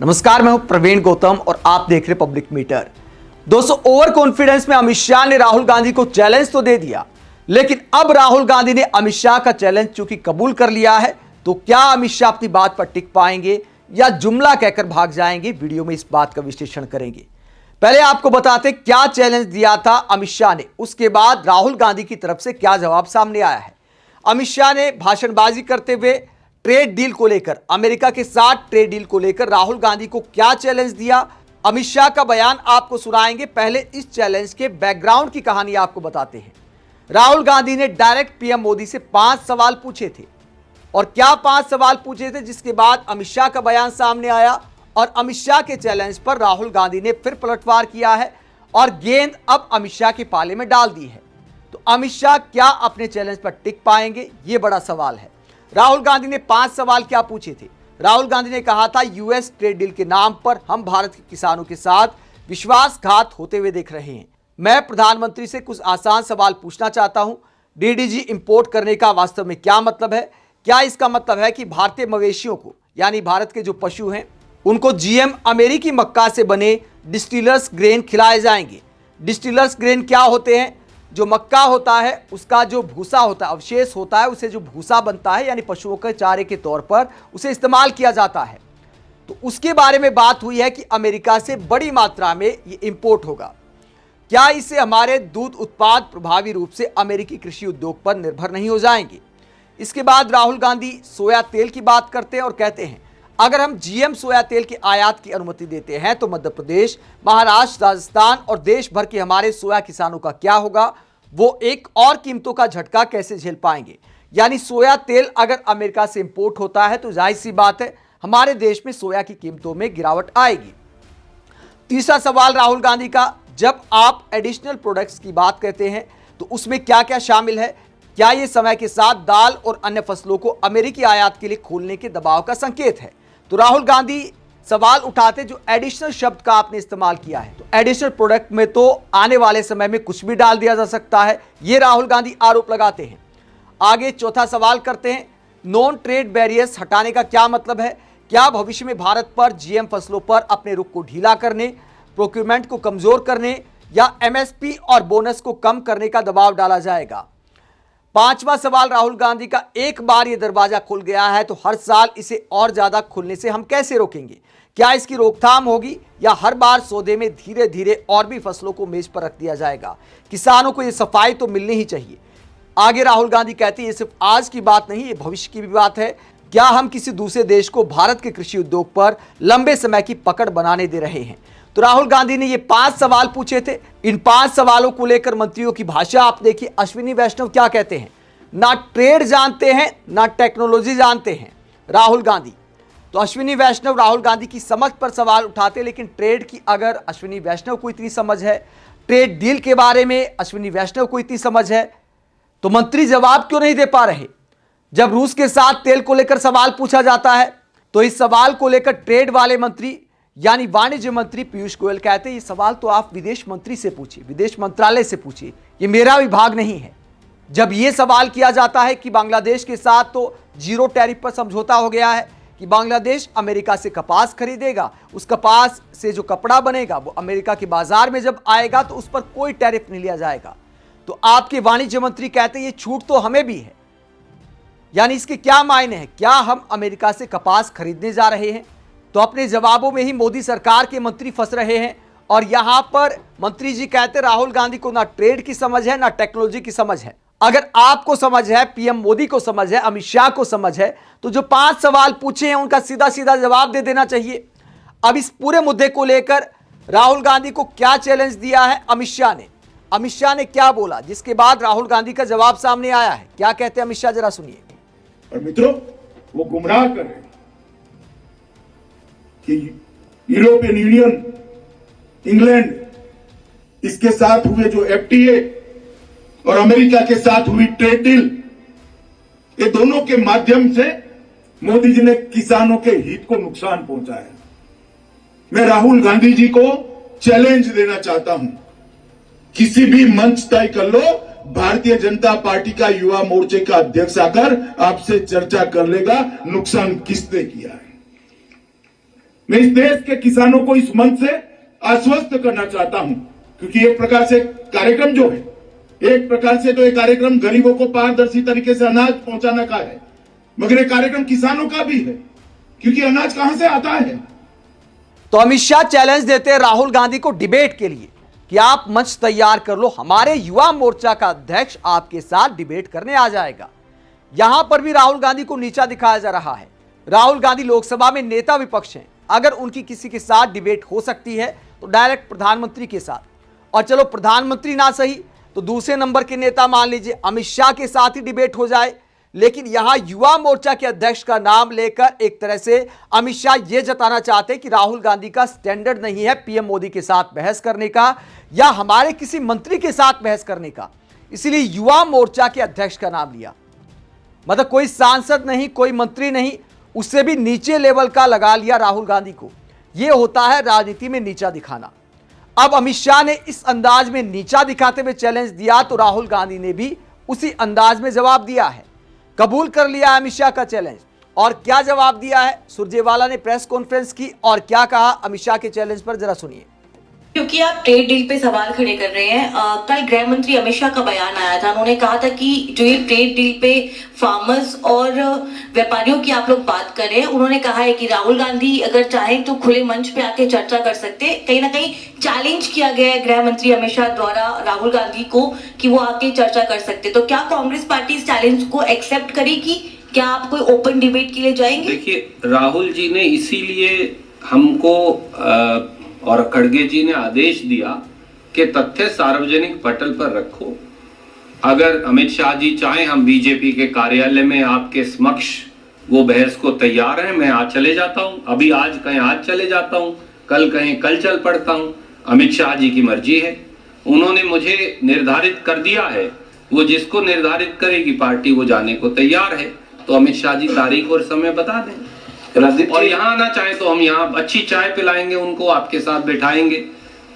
नमस्कार, मैं हूं प्रवीण गौतम और आप देख रहे पब्लिक मीटर। दोस्तों, ओवर कॉन्फिडेंस में अमित शाह ने राहुल गांधी को चैलेंज तो दे दिया, लेकिन अब राहुल गांधी ने अमित शाह का चैलेंज चूंकि कबूल कर लिया है, तो क्या अमित शाह अपनी बात पर टिक पाएंगे या जुमला कहकर भाग जाएंगे? वीडियो में इस बात का विश्लेषण करेंगे। पहले आपको बताते क्या चैलेंज दिया था अमित शाह ने, उसके बाद राहुल गांधी की तरफ से क्या जवाब सामने आया है। अमित शाह ने भाषणबाजी करते हुए ट्रेड डील को लेकर, अमेरिका के साथ ट्रेड डील को लेकर राहुल गांधी को क्या चैलेंज दिया, अमित शाह का बयान आपको सुनाएंगे। पहले इस चैलेंज के बैकग्राउंड की कहानी आपको बताते हैं। राहुल गांधी ने डायरेक्ट पीएम मोदी से 5 सवाल पूछे थे, और क्या 5 सवाल पूछे थे, जिसके बाद अमित शाह का बयान सामने आया और अमित शाह के चैलेंज पर राहुल गांधी ने फिर पलटवार किया है और गेंद अब अमित शाह के पाले में डाल दी है। तो अमित शाह क्या अपने चैलेंज पर टिक पाएंगे, ये बड़ा सवाल है। राहुल गांधी ने 5 सवाल क्या पूछे थे? राहुल गांधी ने कहा था, यूएस ट्रेड डील के नाम पर हम भारत के किसानों के साथ विश्वासघात होते हुए देख रहे हैं। मैं प्रधानमंत्री से कुछ आसान सवाल पूछना चाहता हूं। डीडीजी इंपोर्ट करने का वास्तव में क्या मतलब है? क्या इसका मतलब है कि भारतीय मवेशियों को, यानी भारत के जो पशु हैं, उनको जीएम अमेरिकी मक्का से बने डिस्टिलर्स ग्रेन खिलाए जाएंगे? डिस्टिलर्स ग्रेन क्या होते हैं? जो मक्का होता है उसका जो भूसा होता है, अवशेष होता है, उसे जो भूसा बनता है, यानी पशुओं के चारे के तौर पर उसे इस्तेमाल किया जाता है। तो उसके बारे में बात हुई है कि अमेरिका से बड़ी मात्रा में ये इंपोर्ट होगा। क्या इससे हमारे दूध उत्पाद प्रभावी रूप से अमेरिकी कृषि उद्योग पर निर्भर नहीं हो जाएंगे? इसके बाद राहुल गांधी सोया तेल की बात करते हैं और कहते हैं, अगर हम जीएम सोया तेल की आयात की अनुमति देते हैं तो मध्य प्रदेश, महाराष्ट्र, राजस्थान और देश भर के हमारे सोया किसानों का क्या होगा? वो एक और कीमतों का झटका कैसे झेल पाएंगे? यानी सोया तेल अगर अमेरिका से इंपोर्ट होता है तो जाहिर सी बात है हमारे देश में सोया की कीमतों में गिरावट आएगी। तीसरा सवाल राहुल गांधी का, जब आप एडिशनल प्रोडक्ट्स की बात कहते हैं तो उसमें क्या क्या शामिल है? क्या ये समय के साथ दाल और अन्य फसलों को अमेरिकी आयात के लिए खोलने के दबाव का संकेत है? तो राहुल गांधी सवाल उठाते जो एडिशनल शब्द का आपने इस्तेमाल किया है, तो एडिशनल प्रोडक्ट में तो आने वाले समय में कुछ भी डाल दिया जा सकता है, ये राहुल गांधी आरोप लगाते हैं। आगे चौथा सवाल करते हैं, नॉन ट्रेड बैरियर्स हटाने का क्या मतलब है? क्या भविष्य में भारत पर जीएम फसलों पर अपने रुख को ढीला करने, प्रोक्योरमेंट को कमजोर करने या एमएसपी और बोनस को कम करने का दबाव डाला जाएगा? पांचवा सवाल राहुल गांधी का, एक बार ये दरवाजा खुल गया है तो हर साल इसे और ज्यादा खुलने से हम कैसे रोकेंगे? क्या इसकी रोकथाम होगी या हर बार सौदे में धीरे धीरे और भी फसलों को मेज पर रख दिया जाएगा? किसानों को ये सफाई तो मिलनी ही चाहिए। आगे राहुल गांधी कहते हैं, ये सिर्फ आज की बात नहीं, ये भविष्य की भी बात है। क्या हम किसी दूसरे देश को भारत के कृषि उद्योग पर लंबे समय की पकड़ बनाने दे रहे हैं? तो राहुल गांधी ने ये 5 सवाल पूछे थे। इन 5 सवालों को लेकर मंत्रियों की भाषा आप देखिए। अश्विनी वैष्णव क्या कहते हैं, ना ट्रेड जानते हैं ना टेक्नोलॉजी जानते हैं राहुल गांधी। तो अश्विनी वैष्णव राहुल गांधी की समझ पर सवाल उठाते, लेकिन ट्रेड की अगर अश्विनी वैष्णव को इतनी समझ है, ट्रेड डील के बारे में अश्विनी वैष्णव को इतनी समझ है, तो मंत्री जवाब क्यों नहीं दे पा रहे? जब रूस के साथ तेल को लेकर सवाल पूछा जाता है तो इस सवाल को लेकर ट्रेड वाले मंत्री यानी वाणिज्य मंत्री पीयूष गोयल कहते हैं, ये सवाल तो आप विदेश मंत्री से पूछिए, विदेश मंत्रालय से पूछिए, ये मेरा विभाग नहीं है। जब ये सवाल किया जाता है कि बांग्लादेश के साथ तो जीरो टैरिफ पर समझौता हो गया है, कि बांग्लादेश अमेरिका से कपास खरीदेगा, उस कपास से जो कपड़ा बनेगा वो अमेरिका के बाजार में जब आएगा तो उस पर कोई टैरिफ नहीं लिया जाएगा, तो आपके वाणिज्य मंत्री कहते हैं ये छूट तो हमें भी है। यानी इसके क्या मायने हैं? क्या हम अमेरिका से कपास खरीदने जा रहे हैं? तो अपने जवाबों में ही मोदी सरकार के मंत्री फंस रहे हैं। और यहां पर मंत्री जी कहते राहुल गांधी को ना ट्रेड की समझ है ना टेक्नोलॉजी की समझ है। अगर आपको समझ है, पीएम मोदी को समझ है, अमित शाह को समझ है, तो जो 5 सवाल पूछे हैं उनका सीधा सीधा जवाब दे देना चाहिए। अब इस पूरे मुद्दे को लेकर राहुल गांधी को क्या चैलेंज दिया है अमित शाह ने? अमित शाह ने क्या बोला, जिसके बाद राहुल गांधी का जवाब सामने आया है? क्या कहते हैं अमित शाह, जरा सुनिए। और मित्रों, वो गुमराह कर रहे हैं कि यूरोपियन यूनियन, इंग्लैंड, इसके साथ हुए जो एफटीए और अमेरिका के साथ हुई ट्रेड डील, ये दोनों के माध्यम से मोदी जी ने किसानों के हित को नुकसान पहुंचाया है। मैं राहुल गांधी जी को चैलेंज देना चाहता हूं, किसी भी मंच तय कर लो, भारतीय जनता पार्टी का युवा मोर्चे का अध्यक्ष आकर आपसे चर्चा कर लेगा नुकसान किसने किया है। मैं इस देश के किसानों को इस मंच से आश्वस्त करना चाहता हूं, क्योंकि एक प्रकार से कार्यक्रम जो है, एक प्रकार से तो ये कार्यक्रम गरीबों को पारदर्शी तरीके से अनाज पहुंचाने का है, मगर ये कार्यक्रम किसानों का भी है, क्योंकि अनाज कहां से आता है। तो अमित शाह चैलेंज देते हैं राहुल गांधी को डिबेट के लिए कि आप मंच तैयार कर लो, हमारे युवा मोर्चा का अध्यक्ष आपके साथ डिबेट करने आ जाएगा। यहां पर भी राहुल गांधी को नीचा दिखाया जा रहा है। राहुल गांधी लोकसभा में नेता विपक्ष हैं, अगर उनकी किसी के साथ डिबेट हो सकती है तो डायरेक्ट प्रधानमंत्री के साथ, और चलो प्रधानमंत्री ना सही तो दूसरे नंबर के नेता मान लीजिए अमित शाह के साथ ही डिबेट हो जाए। लेकिन यहां युवा मोर्चा के अध्यक्ष का नाम लेकर एक तरह से अमित शाह यह जताना चाहते हैं कि राहुल गांधी का स्टैंडर्ड नहीं है पीएम मोदी के साथ बहस करने का या हमारे किसी मंत्री के साथ बहस करने का, इसलिए युवा मोर्चा के अध्यक्ष का नाम लिया। मतलब कोई सांसद नहीं, कोई मंत्री नहीं, उससे भी नीचे लेवल का लगा लिया राहुल गांधी को। यह होता है राजनीति में नीचा दिखाना। अब अमित शाह ने इस अंदाज में नीचा दिखाते हुए चैलेंज दिया तो राहुल गांधी ने भी उसी अंदाज में जवाब दिया है, कबूल कर लिया अमित शाह का चैलेंज। और क्या जवाब दिया है, सुरजेवाला ने प्रेस कॉन्फ्रेंस की और क्या कहा अमित शाह के चैलेंज पर, जरा सुनिए। क्योंकि आप ट्रेड डील पे सवाल खड़े कर रहे हैं, कल गृह मंत्री अमित शाह का बयान आया था, उन्होंने कहा था कि जो ये ट्रेड डील पे फार्मर्स और व्यापारियों की आप लोग बात कर रहे हैं, उन्होंने कहा है कि राहुल गांधी अगर चाहें तो खुले मंच पे आके चर्चा कर सकते हैं। कहीं ना कहीं चैलेंज किया गया है गृह मंत्री अमित शाह द्वारा राहुल गांधी को कि वो आके चर्चा कर सकते। तो क्या कांग्रेस पार्टी इस चैलेंज को एक्सेप्ट करेगी? क्या आप कोई ओपन डिबेट के लिए जाएंगे? देखिए, राहुल जी ने इसीलिए हमको और खड़गे जी ने आदेश दिया कि तथ्य सार्वजनिक पटल पर रखो। अगर अमित शाह जी चाहें हम बीजेपी के कार्यालय में आपके समक्ष वो बहस को तैयार हैं, मैं आज चले जाता हूं, अभी आज कहें आज चले जाता हूं, कल कहें कल चल पड़ता हूं, अमित शाह जी की मर्जी है। उन्होंने मुझे निर्धारित कर दिया है, वो जिसको निर्धारित करेगी पार्टी वो जाने को तैयार है। तो अमित शाह जी तारीख और समय बता दें, और यहाँ आना चाहे तो हम यहाँ अच्छी चाय पिलाएंगे उनको, आपके साथ बैठाएंगे,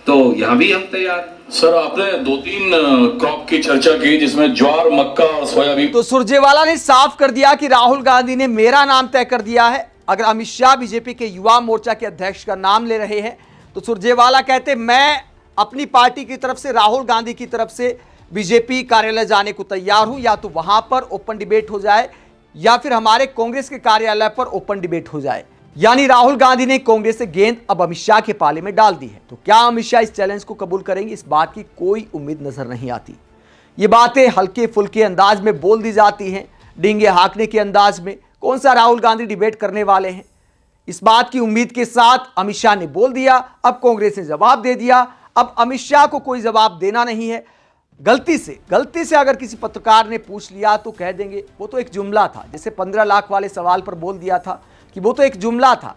तो यहाँ भी हम तैयार। सर, आपने 2-3 क्रॉप की चर्चा की जिसमें ज्वार, मक्का और सोयाबीन। तो सुरजेवाला ने साफ कर दिया कि राहुल गांधी ने मेरा नाम तय कर दिया है। अगर अमित शाह बीजेपी के युवा मोर्चा के अध्यक्ष का नाम ले रहे हैं तो सुरजेवाला कहते मैं अपनी पार्टी की तरफ से राहुल गांधी की तरफ से बीजेपी कार्यालय जाने को तैयार हूं, या तो वहां पर ओपन डिबेट हो जाए या फिर हमारे कांग्रेस के कार्यालय पर ओपन डिबेट हो जाए। यानी राहुल गांधी ने कांग्रेस से गेंद अब अमित शाह के पाले में डाल दी है। तो क्या अमित शाह इस चैलेंज को कबूल करेंगे, इस बात की कोई उम्मीद नजर नहीं आती। ये बातें हल्के फुल्के अंदाज में बोल दी जाती हैं, डींगे हाँकने के अंदाज में। कौन सा राहुल गांधी डिबेट करने वाले हैं, इस बात की उम्मीद के साथ अमित शाह ने बोल दिया। अब कांग्रेस ने जवाब दे दिया। अब अमित शाह को कोई जवाब देना नहीं है। गलती से अगर किसी पत्रकार ने पूछ लिया तो कह देंगे वो तो एक जुमला था, जैसे 15 लाख वाले सवाल पर बोल दिया था कि वो तो एक जुमला था।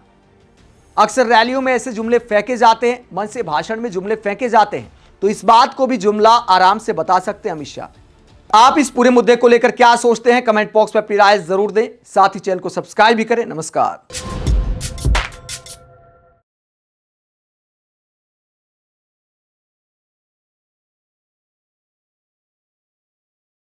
अक्सर रैलियों में ऐसे जुमले फेंके जाते हैं, मन से भाषण में जुमले फेंके जाते हैं, तो इस बात को भी जुमला आराम से बता सकते हैं अमित शाह। आप इस पूरे मुद्दे को लेकर क्या सोचते हैं, कमेंट बॉक्स में अपनी राय जरूर दें। साथ ही चैनल को सब्सक्राइब भी करें। नमस्कार।